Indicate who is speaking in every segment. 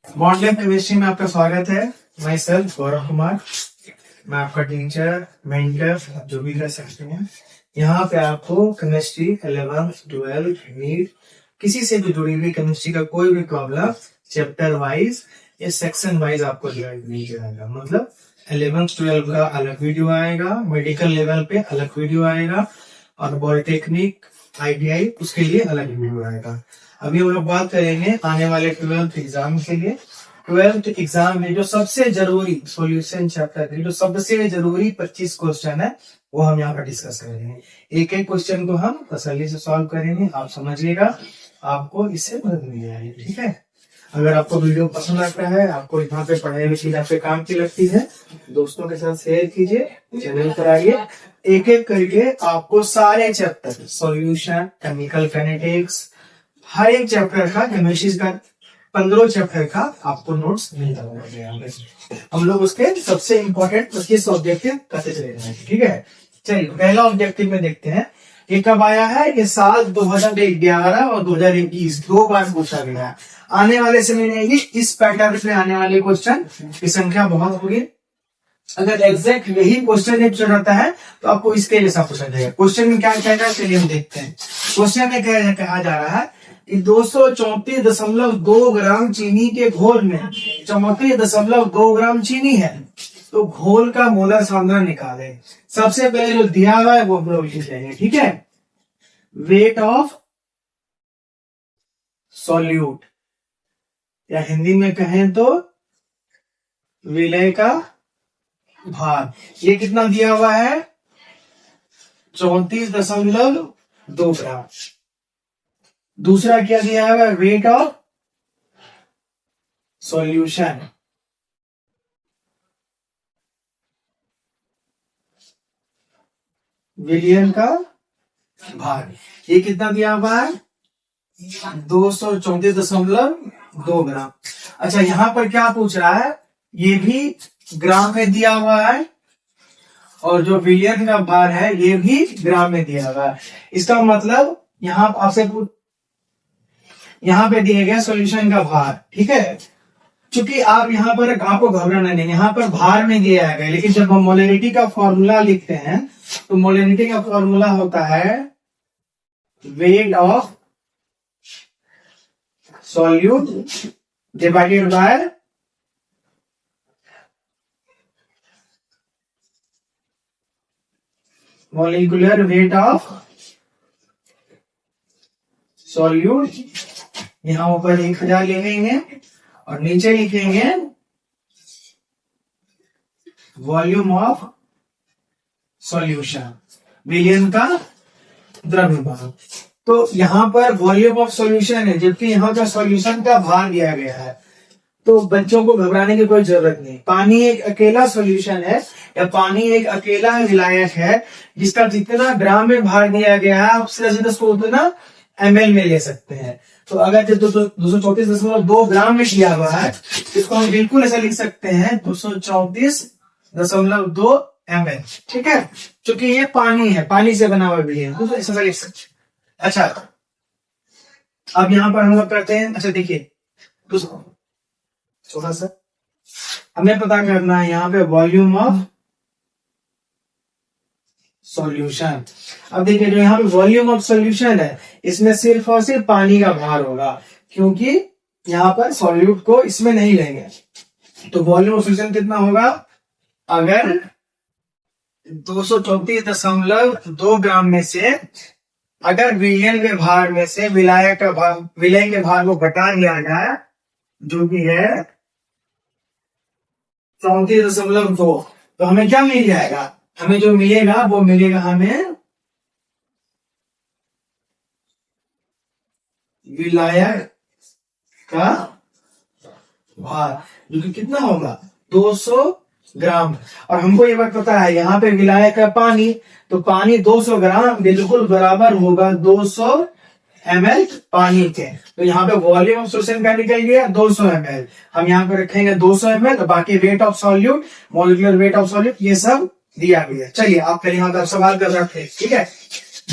Speaker 1: Model chemistry में आपका स्वागत है। मैं सेल्फ गौरव कुमार, मैं आपका टीचर, मेंटर, जो भी कह सकते हैं। यहाँ पे आपको केमिस्ट्री 11th 12th नीट किसी से भी जुड़ी हुई केमिस्ट्री का कोई भी प्रॉब्लम चैप्टर वाइज या सेक्शन वाइज आपको नहीं जाएगा। मतलब 11th 12th का अलग वीडियो आएगा, मेडिकल लेवल पे अलग वीडियो आएगा और पॉलिटेक्निक ITI उसके लिए अलग वीडियो आएगा। अभी हम लोग बात करेंगे आने वाले 12th एग्जाम के लिए। 12th एग्जाम में जो सबसे जरूरी सॉल्यूशन चैप्टर के जो सबसे जरूरी 25 क्वेश्चन है वो हम यहाँ पर डिस्कस करेंगे। एक एक क्वेश्चन को हम तसल्ली से सॉल्व करेंगे, आप समझिएगा, आपको इससे मदद मिल जाएगी। ठीक है, अगर आपको वीडियो पसंद आता है, आपको यहाँ पे पढ़ाई हुई चीज आपके काम की लगती है, दोस्तों के साथ शेयर कीजिए, चैनल पर आइए। एक एक करके आपको सारे चैप्टर सॉल्यूशन, केमिकल काइनेटिक्स, हर एक चैप्टर का केमिस्ट्री का 15 चैप्टर का आपको नोट्स मिलता होगा। हम लोग उसके सबसे इंपॉर्टेंट 25 ऑब्जेक्टिव करते चले जाएंगे। ठीक है, चलिए पहला ऑब्जेक्टिव में देखते हैं। ये कब आया है? ये साल 2011 और 2021 दो बार पूछा गया है। आने वाले समय में इस पैटर्न पे आने वाले क्वेश्चन की संख्या बहुत होगी। अगर एग्जैक्ट यही क्वेश्चन पूछा जाता है तो आपको इसके जैसा पूछा जाएगा। क्वेश्चन में क्या कहना है चलिए हम देखते हैं। क्वेश्चन में कहा जा रहा है 234.2 ग्राम चीनी के घोल में 34.2 ग्राम चीनी है, तो घोल का मोलर सांद्रता निकाले। सबसे पहले जो दिया हुआ है वो हम लोग लिख लेंगे। ठीक है, वेट ऑफ सॉल्यूट या हिंदी में कहें तो विलय का भार। ये कितना दिया हुआ है? 34.2 ग्राम। दूसरा क्या दिया है? वेट ऑफ सॉल्यूशन, विलयन का भार। ये कितना दिया हुआ है? 234.2 ग्राम। अच्छा, यहां पर क्या पूछ रहा है? ये भी ग्राम में दिया हुआ है और जो विलयन का भार है ये भी ग्राम में दिया हुआ है। इसका मतलब यहाँ आपसे यहाँ पे दिया गया सॉल्यूशन का भार। ठीक है, क्योंकि आप यहाँ पर आपको घबराना नहीं, यहाँ पर भार में दिया गया, लेकिन जब हम मोलरिटी का फॉर्मूला लिखते हैं तो मोलरिटी का फॉर्मूला होता है weight of solute divided by molecular weight of solute. यहां ऊपर 1000 लिखेंगे और नीचे लिखेंगे वॉल्यूम ऑफ सॉल्यूशन, विलयन का द्रव्यमान। तो यहाँ पर वॉल्यूम ऑफ सॉल्यूशन है, जबकि यहाँ का सॉल्यूशन का भार दिया गया है। तो बच्चों को घबराने की कोई जरूरत नहीं। पानी एक अकेला सॉल्यूशन है या पानी एक अकेला विलायक है जिसका जितना ग्राम में भार दिया गया है उससे उसको उतना ml में ले सकते हैं। तो अगर 234.2 ग्राम में दिया हुआ है इसको हम बिल्कुल ऐसा लिख सकते हैं 234.2 ml। ठीक है, क्योंकि ये पानी है, पानी से बना हुआ भी है, तो ऐसा लिख सकते हैं। अच्छा, अब यहाँ पर हम लोग करते हैं। अच्छा देखिए, थोड़ा सा हमें पता करना है यहाँ पे वॉल्यूम ऑफ सॉल्यूशन। अब देखिए, जो यहाँ पे वॉल्यूम ऑफ सॉल्यूशन है इसमें सिर्फ और सिर्फ पानी का भार होगा, क्योंकि यहाँ पर सॉल्यूट को इसमें नहीं लेंगे। तो वॉल्यूम ऑफ सॉल्यूशन कितना होगा? अगर 234.2 ग्राम में से अगर विलयन के भार में से विलयन के भार को घटा दिया जाए जो कि है 34.2, तो हमें क्या मिल जाएगा? हमें जो मिलेगा वो मिलेगा हमें विलायक का भार, जो कि कितना होगा? 200 ग्राम। और हमको ये बात पता है यहाँ पे विलायक का पानी, तो पानी 200 ग्राम बिल्कुल बराबर होगा 200 ml पानी के। तो यहाँ पे वॉल्यूम ऑफ सॉल्यूशन का निकल गया 200 ml। हम यहाँ पे रखेंगे 200 ml, तो बाकी weight of solute, molecular weight of solute, ये सब दिया गया। चलिए आप पहले यहाँ पर सवाल कर रहे थे। ठीक है,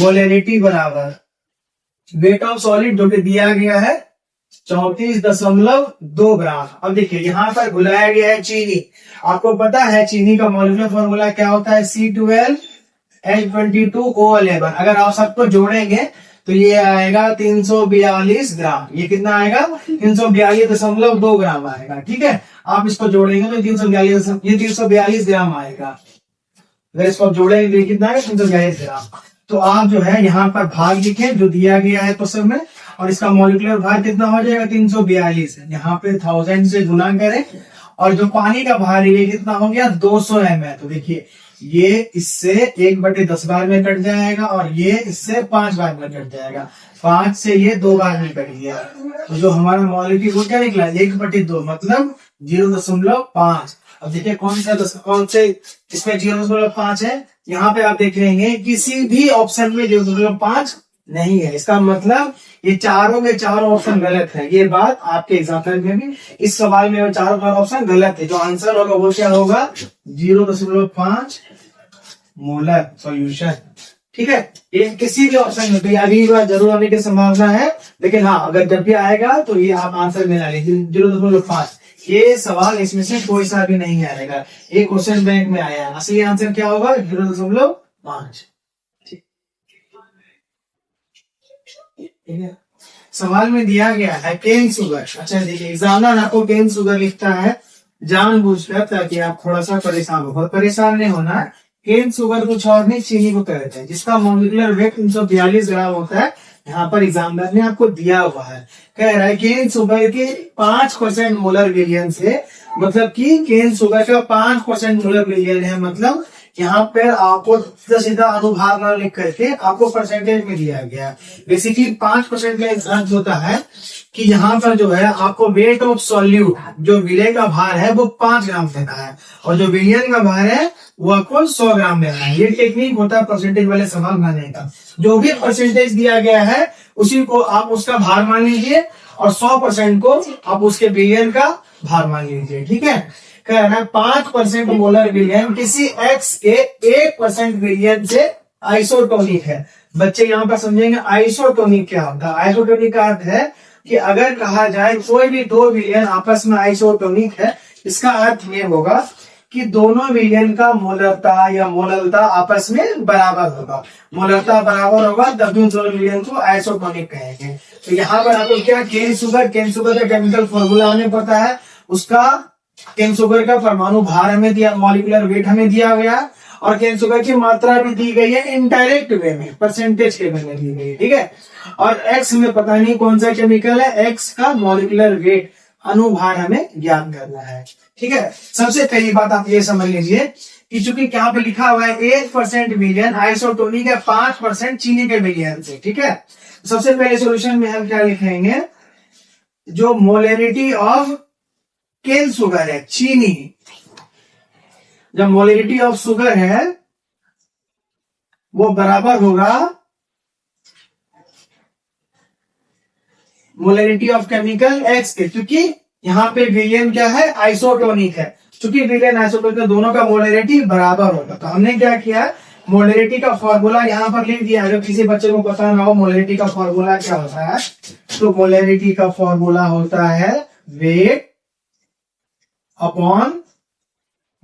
Speaker 1: मोलरिटी बराबर वेट ऑफ सॉलिड जो कि दिया गया है 34.2 ग्राम। अब देखिए यहाँ पर बुलाया गया है चीनी। आपको पता है चीनी का मॉलिक्यूलर फॉर्मूला क्या होता है, C12H22O11। अगर आप सबको जोड़ेंगे तो ये आएगा 342 ग्राम। ये कितना आएगा, 342.2 ग्राम आएगा। ठीक है, आप इसको जोड़ेंगे तो 342 ग्राम आएगा। अगर इसको आप जोड़ेंगे तो कितना है, 342 ग्राम। तो आप जो है यहाँ पर भाग लिखें जो दिया गया है क्वेश्चन में, और इसका मॉलिक्यूलर भार कितना हो जाएगा, 342 है। यहाँ पे 1000 से गुना करें, और जो पानी का भार है ये कितना हो गया, 200 ml। तो देखिए ये इससे 1/10 बार में कट जाएगा, और ये इससे 5 बार में कट जाएगा। 5 से ये 2 बार में कट गया, तो जो हमारा मॉलिक्यूल वो क्या निकला, 1/2 मतलब 0.5। अब देखिए कौन से इसमें 0.5 है। यहाँ पे आप देख लेंगे किसी भी ऑप्शन में 0.5 नहीं है। इसका मतलब ये चारों के चारों ऑप्शन गलत है। ये बात आपके एग्जाम्पल में भी, इस सवाल में चारों ऑप्शन गलत है। जो आंसर होगा वो क्या होगा, 0.5 मोलर सॉल्यूशन। ठीक है, ये किसी भी ऑप्शन में तो अभी बार जरूर आने की संभावना है, लेकिन हाँ अगर जब भी आएगा तो ये आप आंसर मिला लीजिए 0.5। ये सवाल इसमें से कोई सा भी नहीं आएगा, ये क्वेश्चन बैंक में आया है। असली आंसर क्या होगा, 0.5। ठीक है, सवाल में दिया गया है केन शुगर। अच्छा देखिए, एग्जामिनर आपको केन शुगर लिखता है जानबूझकर, ताकि आप थोड़ा सा परेशान हो। बहुत परेशान नहीं होना। केन शुगर कुछ और नहीं, चीनी को कहते हैं, जिसका मॉलिक्यूलर वेट 342 ग्राम होता है। यहाँ पर एग्जामिनर ने आपको दिया हुआ है, कह रहा है केन शुगर के 5% मोलर विलियन से, मतलब कि केन शुगर का 5% मोलर विलियन है। मतलब यहाँ पे आपको सीधा अनुभाग न लिख करके आपको परसेंटेज में दिया गया। बेसिकली 5% का अर्थ होता है कि यहाँ पर जो है आपको वेट ऑफ सॉल्यूट, जो विलय का भार है वो 5 ग्राम देना है, और जो विलियन का भार है वो आपको 100 ग्राम देना है। ये टेक्निक होता है परसेंटेज वाले सवाल बनाने का। जो भी परसेंटेज दिया गया है उसी को आप उसका भार मान लीजिए, और 100% को आप उसके विलियन का भार मान लीजिए। ठीक है, कह रहा है 5% मोलर विलियन किसी एक्स के 1% विलियन से आइसोटोनिक है। बच्चे यहाँ पर समझेंगे आइसोटोनिक क्या होता है। आइसोटोनिक का अर्थ है कि अगर कहा जाए कोई भी 2 विलियन आपस में आइसोटोनिक है, इसका अर्थ ये होगा कि दोनों विलियन का मोलरता या मोललता आपस में बराबर होगा। मोलरता बराबर होगा तभी उन दोनों विलियन को आइसोटोनिक कहेंगे। तो यहाँ पर आपको क्या, केन शुगर का केमिकल फॉर्मूला हमें पता है। उसका केन शुगर का परमाणु भार हमें दिया, मॉलिक्यूलर वेट हमें दिया गया, और केन शुगर की मात्रा भी दी गई है इनडायरेक्ट वे में, परसेंटेज के वे में दी गई है। ठीक है, और एक्स में पता नहीं कौन सा केमिकल है, एक्स का मॉलिक्यूलर वेट अनुभार हमें ज्ञात करना है। ठीक है, सबसे पहली बात आप ये समझ लीजिए कि चूंकि क्या पे लिखा हुआ है 1% विलियन आइसोटोनिक है 5% चीनी के विलियन से। ठीक है, सबसे पहले सॉल्यूशन में हम क्या लिखेंगे, जो मोलरिटी ऑफ केन शुगर है, चीनी, जब मोलरिटी ऑफ शुगर है वो बराबर होगा मोलरिटी ऑफ केमिकल एक्स के, क्योंकि यहाँ पे विलियन क्या है, आइसोटोनिक है। चूंकि विलियन आइसोटोनिक दोनों का मोलरिटी बराबर होगा, तो हमने क्या किया, मोलरिटी का फॉर्मूला यहाँ पर लिख दिया। अगर किसी बच्चे को पता ना हो मोलरिटी का फॉर्मूला क्या होता है, तो मोलरिटी का फॉर्मूला होता है वेट अपॉन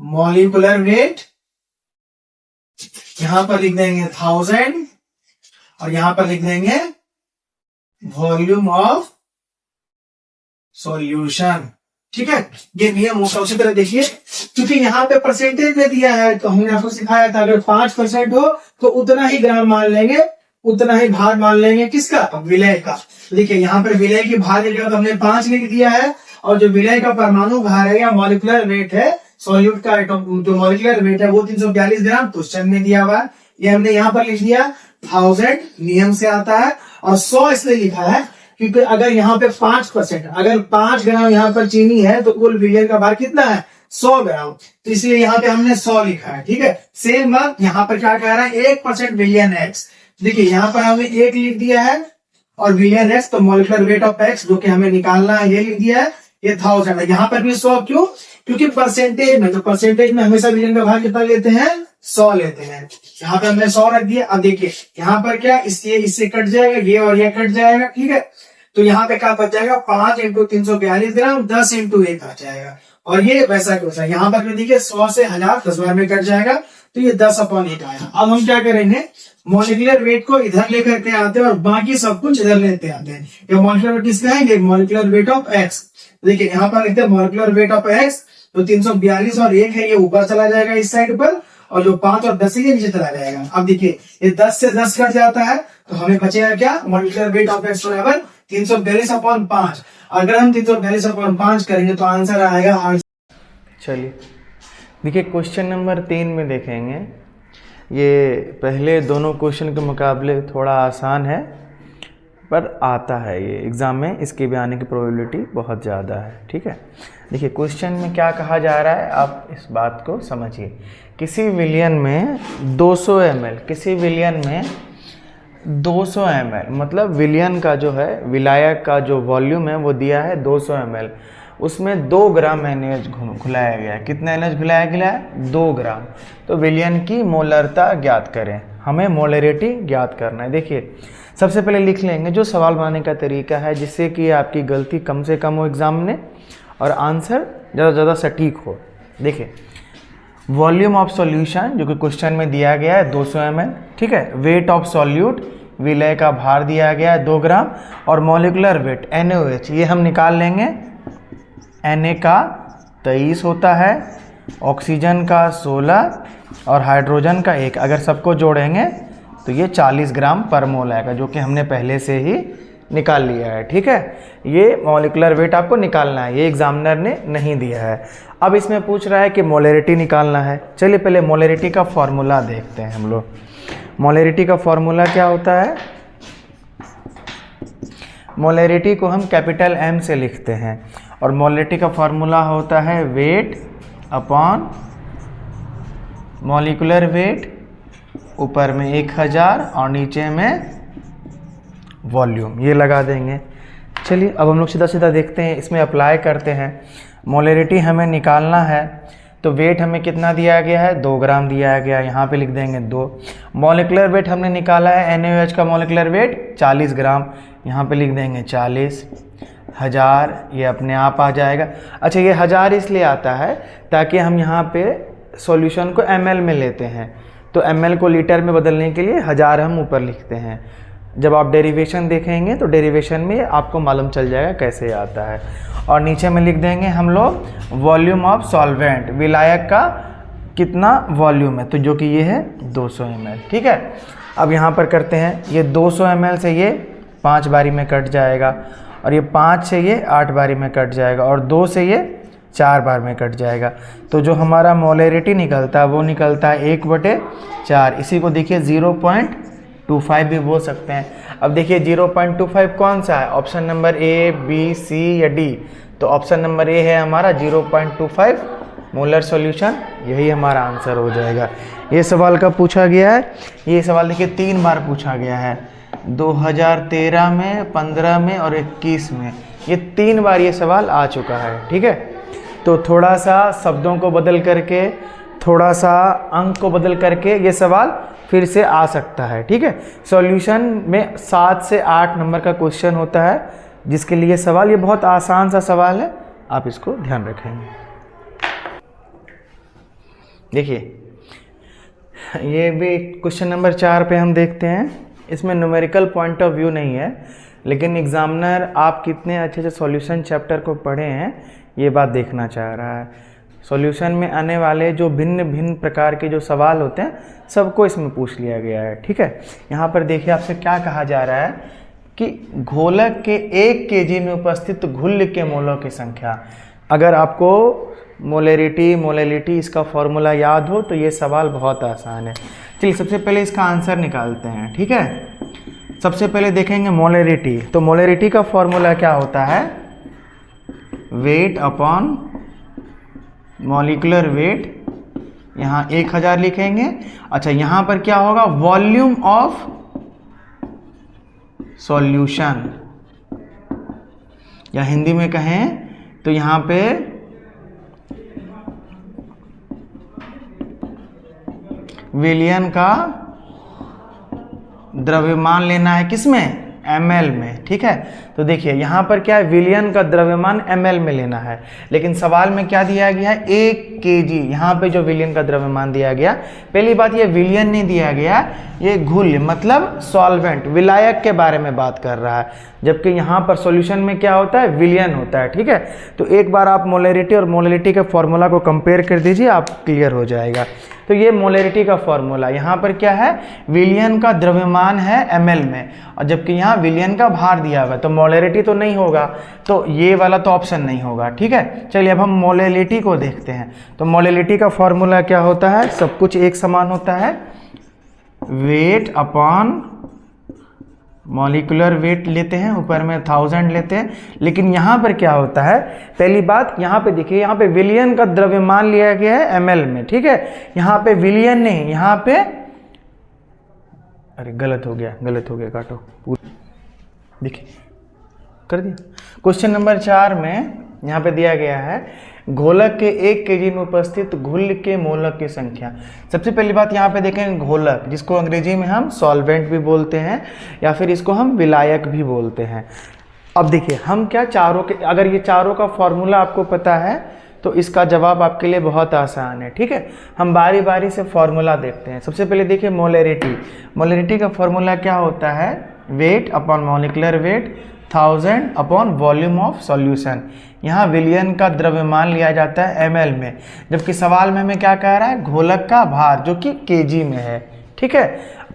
Speaker 1: मॉलिक्यूलर वेट। यहां पर लिख देंगे 1000, और यहां पर लिख देंगे वॉल्यूम ऑफ सॉल्यूशन। ठीक है, ये नियम होता है। उसी तरह देखिए, क्योंकि यहाँ पे परसेंटेज में दिया है, तो हमने आपको सिखाया था अगर 5% हो तो उतना ही ग्राम मान लेंगे, उतना ही भार मान लेंगे, किसका, विलय का। देखिए यहाँ पर विलय की भार की जगह तो हमने 5 लिख दिया है, और जो विलय का परमाणु भार है या मॉलिक्यूलर वेट है, सॉल्यूट का जो मॉलिक्यूलर वेट है वो 342 ग्राम क्वेश्चन में दिया हुआ है। ये हमने यहाँ पर लिख दिया 1000 नियम से आता है, और 100 इसलिए लिखा है क्योंकि अगर यहाँ पे 5%, अगर 5 ग्राम यहाँ पर चीनी है तो कुल विलियन का भार कितना है, 100 ग्राम, तो इसलिए यहाँ पे हमने 100 लिखा है। ठीक है, सेम बात यहाँ पर क्या कह रहा है, 1% विलियन एक्स। देखिए यहाँ पर हमने 1 लिख दिया है, और विलियन एक्स तो मॉलिक्यूलर वेट ऑफ एक्स जो कि हमें निकालना है ये लिख दिया है, ये 1000 है। यहाँ पर भी 100 क्यों, क्योंकि परसेंटेज में, तो परसेंटेज में हमेशा विलियन का भाग कितना लेते हैं, 100 लेते हैं। यहाँ पे हमने 100 रख दिया। अब देखिए यहाँ पर क्या, इसलिए इससे कट जाएगा ये, और ये कट जाएगा। ठीक है, तो यहाँ पे क्या बच जाएगा, 5 इंटू 342 ग्राम, 10 इंटू 1 आ जाएगा। और ये वैसा क्वेश्चन यहाँ पर देखिए 100 से 1000 10 बार में कट जाएगा, तो ये 10/8 आया। अब हम क्या करेंगे, मॉलिक्यूलर वेट को इधर लेकर के आते हैं और बाकी सब कुछ इधर लेते आते हैं। ये मॉलिक्यूलर वेट किसका है, मॉलिक्यूलर वेट ऑफ एक्स। देखिए यहाँ पर लिखते हैं मॉलिक्यूलर वेट ऑफ एक्स, तो 342 और 1 है, ये ऊपर चला जाएगा इस साइड पर, और जो 5 और 10 है ये नीचे चला जाएगा। अब देखिए ये 10 से 10 कट जाता है, तो हमें बचेगा क्या, मॉलिक्यूलर वेट ऑफ एक्स बराबर 342/5। अगर हम 342/5 करेंगे तो आंसर आएगा 8।
Speaker 2: चलिए देखिए क्वेश्चन नंबर 3 में देखेंगे, ये पहले दोनों क्वेश्चन के मुकाबले थोड़ा आसान है, पर आता है ये एग्ज़ाम में, इसके भी आने की प्रोबेबिलिटी बहुत ज़्यादा है। ठीक है, देखिए क्वेश्चन में क्या कहा जा रहा है, आप इस बात को समझिए। किसी विलियन में 200 ml, किसी विलियन में 200 ml, मतलब विलियन का जो है, विलायक का जो वॉल्यूम है वो दिया है 200 ml, उसमें 2 ग्राम NaOH घुलाया गया है। कितना NaOH घुलाया गया है, 2 ग्राम। तो विलियन की मोलरता ज्ञात करें, हमें मोलरिटी ज्ञात करना है। देखिए सबसे पहले लिख लेंगे जो सवाल बनाने का तरीका है, जिससे कि आपकी गलती कम से कम हो एग्जाम में और आंसर ज़्यादा से ज़्यादा सटीक हो। देखिए वॉल्यूम ऑफ सॉल्यूशन जो कि क्वेश्चन में दिया गया है 200 ml, ठीक है। वेट ऑफ सॉल्यूट, विलय का भार दिया गया है 2 ग्राम, और मॉलिक्यूलर वेट NaOH ये हम निकाल लेंगे। Na का 23 होता है, ऑक्सीजन का 16 और हाइड्रोजन का 1। अगर सबको जोड़ेंगे तो ये 40 ग्राम पर मोल आएगा, जो कि हमने पहले से ही निकाल लिया है। ठीक है, ये मॉलिक्यूलर वेट आपको निकालना है, ये एग्जामिनर ने नहीं दिया है। अब इसमें पूछ रहा है कि मोलरिटी निकालना है। चलिए पहले मोलरिटी का फॉर्मूला देखते हैं हम लोग। मोलरिटी का फॉर्मूला क्या होता है, मोलरिटी को हम कैपिटल M से लिखते हैं, और मोलरिटी का फॉर्मूला होता है वेट अपॉन मॉलिक्यूलर वेट, ऊपर में 1000 और नीचे में वॉल्यूम, ये लगा देंगे। चलिए अब हम लोग सीधा सीधा देखते हैं, इसमें अप्लाई करते हैं। मोलरिटी हमें निकालना है, तो वेट हमें कितना दिया गया है, 2 ग्राम दिया गया, यहाँ पे लिख देंगे 2। मॉलिक्यूलर वेट हमने निकाला है, NaOH का मॉलिक्यूलर वेट 40 ग्राम, यहाँ पे लिख देंगे 40। 1000 ये अपने आप आ जाएगा। अच्छा ये 1000 इसलिए आता है ताकि हम यहाँ पे सॉल्यूशन को ml में लेते हैं, तो ml को लीटर में बदलने के लिए 1000 हम ऊपर लिखते हैं। जब आप डेरिवेशन देखेंगे तो डेरिवेशन में आपको मालूम चल जाएगा कैसे आता है। और नीचे में लिख देंगे हम लोग वॉल्यूम ऑफ सॉल्वेंट, विलायक का कितना वॉल्यूम है, तो जो कि ये है 200 ml। ठीक है, अब यहाँ पर करते हैं, ये 200 ml से ये 5 बारी में कट जाएगा, और ये 5 से ये 8 बारी में कट जाएगा, और 2 से ये 4 बार में कट जाएगा। तो जो हमारा मोलरिटी निकलता है वो निकलता है 1/4। इसी को देखिए 0.25 भी बोल सकते हैं। अब देखिए 0.25 कौन सा है, option number A, B, C या D, तो ऑप्शन नंबर A है हमारा 0.25 मोलर सॉल्यूशन, यही हमारा आंसर हो जाएगा। ये सवाल कब पूछा गया है, ये सवाल देखिए 3 बार पूछा गया है, 2013 में, 15 में और 21 में, ये 3 बार ये सवाल आ चुका है। ठीक है, तो थोड़ा सा शब्दों को बदल करके, थोड़ा सा अंक को बदल करके ये सवाल फिर से आ सकता है। ठीक है, सॉल्यूशन में 7 से 8 नंबर का क्वेश्चन होता है, जिसके लिए सवाल, ये बहुत आसान सा सवाल है, आप इसको ध्यान रखेंगे। देखिए ये भी क्वेश्चन नंबर 4 पे हम देखते हैं। इसमें न्यूमेरिकल पॉइंट ऑफ व्यू नहीं है, लेकिन एग्जामिनर आप कितने अच्छे से सॉल्यूशन चैप्टर को पढ़े हैं ये बात देखना चाह रहा है। सॉल्यूशन में आने वाले जो भिन्न भिन्न प्रकार के जो सवाल होते हैं सबको इसमें पूछ लिया गया है। ठीक है, यहाँ पर देखिए आपसे क्या कहा जा रहा है कि घोलक के 1 kg में उपस्थित घुल्ल के मोलों की संख्या। अगर आपको मोलरिटी इसका फॉर्मूला याद हो तो ये सवाल बहुत आसान है। चलिए सबसे पहले इसका आंसर निकालते हैं। ठीक है, सबसे पहले देखेंगे मोलरिटी, तो मोलरिटी का फॉर्मूला क्या होता है, वेट अपॉन मॉलिक्यूलर वेट, यहाँ 1000 लिखेंगे। अच्छा यहाँ पर क्या होगा, वॉल्यूम ऑफ सॉल्यूशन, या हिंदी में कहें तो यहाँ पे विलयन का द्रव्यमान लेना है, किसमें, ml में, ठीक है। तो देखिए यहाँ पर क्या है, विलयन का द्रव्यमान ml में लेना है, लेकिन सवाल में क्या दिया गया है 1 kg। यहाँ पे जो विलयन का द्रव्यमान दिया गया, पहली बात ये विलयन नहीं दिया गया, ये घुल्य मतलब सॉल्वेंट विलायक के बारे में बात कर रहा है, जबकि यहाँ पर सॉल्यूशन में क्या होता है, विलयन होता है, ठीक है। तो एक बार आप मोलैरिटी और मोलैलिटी के फॉर्मूला को कंपेयर कर दीजिए, आप क्लियर हो जाएगा। तो ये मोलैरिटी का फॉर्मूला, यहाँ पर क्या है, विलयन का द्रव्यमान है ml में, और जबकि यहाँ विलयन का भार दिया हुआ है, तो मोलैरिटी तो नहीं होगा, तो ये वाला तो ऑप्शन नहीं होगा, ठीक है। चलिए अब हम मोलैलिटी को देखते हैं। तो मोलैलिटी का फॉर्मूला क्या होता है, सब कुछ एक समान होता है, वेट अपॉन मॉलिक्यूलर वेट लेते हैं, ऊपर में 1000 लेते हैं। लेकिन यहाँ पर क्या होता है, पहली बात यहाँ पे देखिए, यहाँ पे विलयन का द्रव्यमान लिया गया है ml में, ठीक है। यहाँ पे विलयन नहीं, यहाँ पे, अरे गलत हो गया, काटो, देखिए कर दिया। क्वेश्चन नंबर 4 में यहाँ पे दिया गया है, घोलक के 1 kg में उपस्थित घुल्य के मोलक की संख्या। सबसे पहली बात यहाँ पे देखें, घोलक जिसको अंग्रेजी में हम सॉल्वेंट भी बोलते हैं या फिर इसको हम विलायक भी बोलते हैं। अब देखिए हम क्या चारों के, अगर ये चारों का फॉर्मूला आपको पता है तो इसका जवाब आपके लिए बहुत आसान है, ठीक है। हम बारी बारी से फॉर्मूला देखते हैं। सबसे पहले देखिए मोलैरिटी का फॉर्मूला क्या होता है, weight upon molecular weight 1000 upon volume of solution. यहाँ विलयन का द्रव्यमान लिया जाता है ml में, जबकि सवाल में हमें क्या कह रहा है, घोलक का भार जो कि kg में है, ठीक है।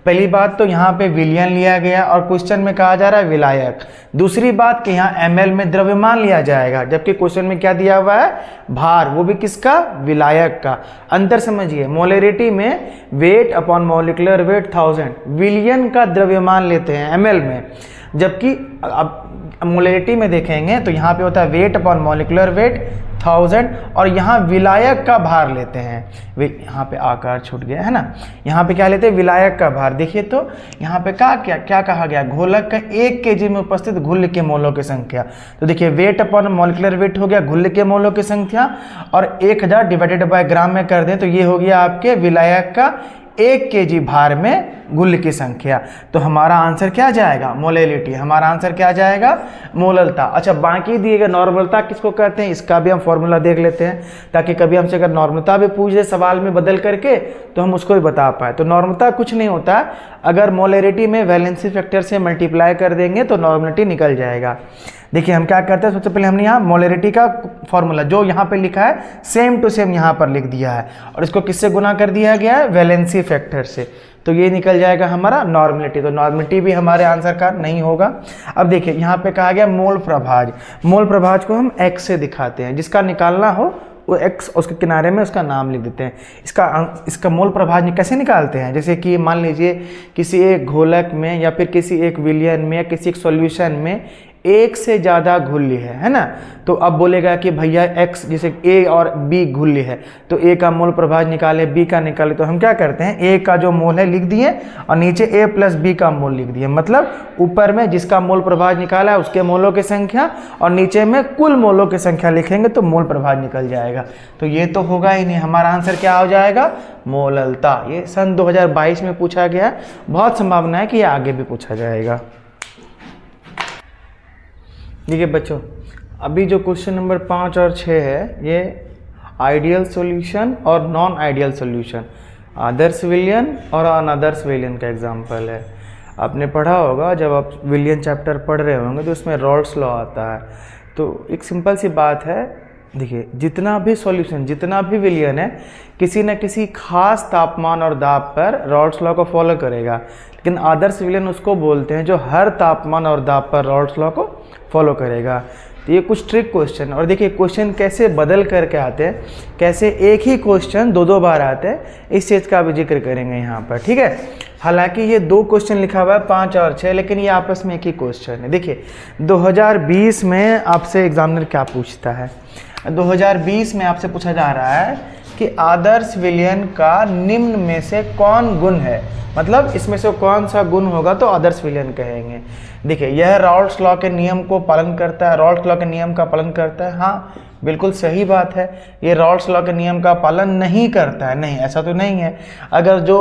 Speaker 2: पहली बात तो यहाँ पे विलयन लिया गया और क्वेश्चन में कहा जा रहा है विलायक। दूसरी बात कि यहाँ ml में द्रव्यमान लिया जाएगा, जबकि क्वेश्चन में क्या दिया हुआ है, भार, वो भी किसका, विलायक का। अंतर समझिए, मोलैरिटी में वेट अपॉन मॉलिक्यूलर वेट 1000, विलयन का द्रव्यमान लेते हैं ml में, जबकि अब मोलैरिटी में देखेंगे तो यहाँ पे होता है वेट अपॉन मॉलिक्यूलर वेट 1000, और यहाँ विलायक का भार लेते हैं। यहाँ पे आकार छूट गया है ना, यहाँ पे क्या लेते हैं, विलायक का भार। देखिए तो यहाँ पे क्या कहा गया, घोलक का 1 kg में उपस्थित घुल्य के मोलों की संख्या। तो देखिए वेट अपॉन मॉलिक्यूलर वेट हो गया घुल्य के मोलों की संख्या, और 1000 डिवाइडेड बाय ग्राम में कर दें तो ये हो गया आपके विलायक का 1 kg भार में घुल्य की संख्या। तो हमारा आंसर क्या जाएगा, मोलैलिटी। हमारा आंसर क्या जाएगा, मोललता। अच्छा, बाकी दिए गए नॉर्मलता किसको कहते हैं, इसका भी हम फॉर्मूला देख लेते हैं, ताकि कभी हमसे अगर नॉर्मलता भी पूछ दे सवाल में बदल करके तो हम उसको भी बता पाए। तो नॉर्मलता कुछ नहीं होता, अगर मोलैरिटी में वैलेंसी फैक्टर से मल्टीप्लाई कर देंगे तो नॉर्मलिटी निकल जाएगा। देखिए हम क्या करते हैं, सबसे पहले हमने यहाँ मोलैरिटी का फॉर्मूला जो यहाँ पे लिखा है सेम टू सेम यहाँ पर लिख दिया है, और इसको किससे गुना कर दिया गया है, वैलेंसी फैक्टर से। तो ये निकल जाएगा हमारा नॉर्मलिटी। तो नॉर्मलिटी भी हमारे आंसर का नहीं होगा। अब देखिए यहाँ पे कहा गया मोल प्रभाज। मोल प्रभाज को हम x से दिखाते हैं, जिसका निकालना हो वो x उसके किनारे में उसका नाम लिख देते हैं। इसका मोल प्रभाज कैसे निकालते हैं, जैसे कि मान लीजिए किसी एक घोलक में या फिर किसी एक विलयन में या किसी एक सॉल्यूशन में एक से ज़्यादा घुल्य है ना, तो अब बोलेगा कि भैया x जैसे a और b घुल्य है, तो a का मोल प्रभाज निकाले, b का निकाले। तो हम क्या करते हैं, a का जो मोल है लिख दिए और नीचे a प्लस b का मोल लिख दिए, मतलब ऊपर में जिसका मोल प्रभाज निकाला है उसके मोलों की संख्या और नीचे में कुल मोलों की संख्या लिखेंगे तो मोल प्रभाज निकल जाएगा। तो ये तो होगा ही नहीं, हमारा आंसर क्या हो जाएगा, मोललता। ये सन 2022 में पूछा गया, बहुत संभावना है कि ये आगे भी पूछा जाएगा। देखिए बच्चों, अभी जो क्वेश्चन नंबर 5 और 6 है ये आइडियल सॉल्यूशन और नॉन आइडियल सॉल्यूशन, आदर्श विलयन और अनादर्श विलयन का एग्जांपल है। आपने पढ़ा होगा, जब आप विलयन चैप्टर पढ़ रहे होंगे तो उसमें रॉल्स लॉ आता है। तो एक सिंपल सी बात है, देखिए जितना भी सॉल्यूशन, जितना भी विलयन है, किसी न किसी खास तापमान और दाब पर रॉल्स लॉ को फॉलो करेगा, लेकिन आदर्श विलयन उसको बोलते हैं जो हर तापमान और दाब पर रॉल्स लॉ को फॉलो करेगा। तो ये कुछ ट्रिक क्वेश्चन, और देखिए क्वेश्चन कैसे बदल करके आते हैं, कैसे एक ही क्वेश्चन दो बार आते हैं, इस चीज़ का भी जिक्र करेंगे यहाँ पर, ठीक है। हालांकि ये 2 क्वेश्चन लिखा हुआ है 5 और 6, लेकिन ये आपस में एक ही क्वेश्चन है। देखिए 2020 में आपसे एग्जामिनर क्या पूछता है, 2020 में आपसे पूछा जा रहा है कि आदर्श विलयन का निम्न में से कौन गुण है, मतलब इसमें से कौन सा गुण होगा तो आदर्श विलयन कहेंगे। देखिए यह रॉल्स लॉ के नियम को पालन करता है, रॉल्स लॉ के नियम का पालन करता है, हाँ बिल्कुल सही बात है। ये रॉल्स लॉ के नियम का पालन नहीं करता है, नहीं, ऐसा तो नहीं है। अगर जो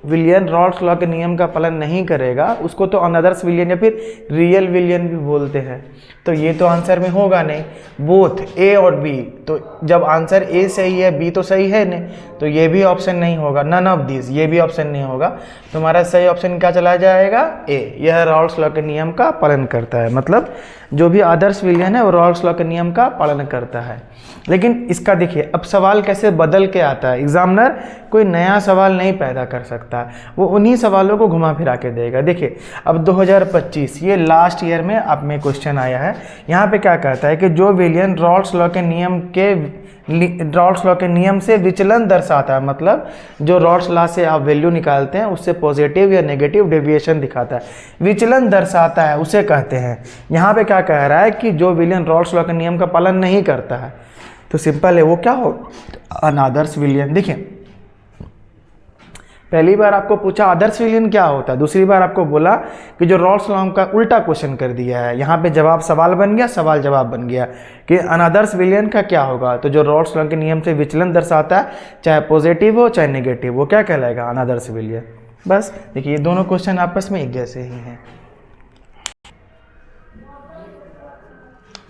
Speaker 2: विलियन रॉल्स लॉ के नियम का पालन नहीं करेगा उसको तो अनदर्स विलियन या फिर रियल विलियन भी बोलते हैं। तो ये तो आंसर में होगा नहीं, बोथ ए और बी। तो जब आंसर ए सही है बी तो सही है नहीं, तो ये भी ऑप्शन नहीं होगा, नन ऑफ दिस, ये भी ऑप्शन नहीं होगा। तुम्हारा सही ऑप्शन क्या चला जाएगा, ए। यह रॉल्स लॉ के नियम का पालन करता है, मतलब जो भी आदर्श विलियन है वो रॉल्स लॉ के नियम का पालन करता है। लेकिन इसका देखिए अब सवाल कैसे बदल के आता है। एग्जामिनर कोई नया सवाल नहीं पैदा कर सकता, वो उन्हीं सवालों को घुमा फिरा के देगा। देखिए अब 2025 ये लास्ट ईयर में आप में क्वेश्चन आया है। यहाँ पे क्या कहता है कि जो विलियन रॉल्स लॉ के नियम से विचलन दर्शाता है, मतलब जो रॉल्स लॉ से आप वैल्यू निकालते हैं उससे पॉजिटिव या नेगेटिव डेविएशन दिखाता है, विचलन दर्शाता है, उसे कहते हैं। यहाँ पे क्या कह रहा है कि जो विलियन रॉल्स लॉ के नियम का पालन नहीं करता है, तो सिंपल है वो क्या हो, अनादर्श विलियन। देखिए पहली बार आपको पूछा आदर्श विलियन क्या होता है, दूसरी बार आपको बोला कि जो रॉल्स लॉ का उल्टा क्वेश्चन कर दिया है। यहाँ पे जवाब सवाल बन गया, सवाल जवाब बन गया कि अनादर्श विलियन का क्या होगा। तो जो रॉल्स लॉ के नियम से विचलन दर्शाता है, चाहे पॉजिटिव हो चाहे नेगेटिव, वो क्या कहलाएगा, अनादर्श विलियन। बस देखिए ये दोनों क्वेश्चन आपस में एक जैसे ही हैं।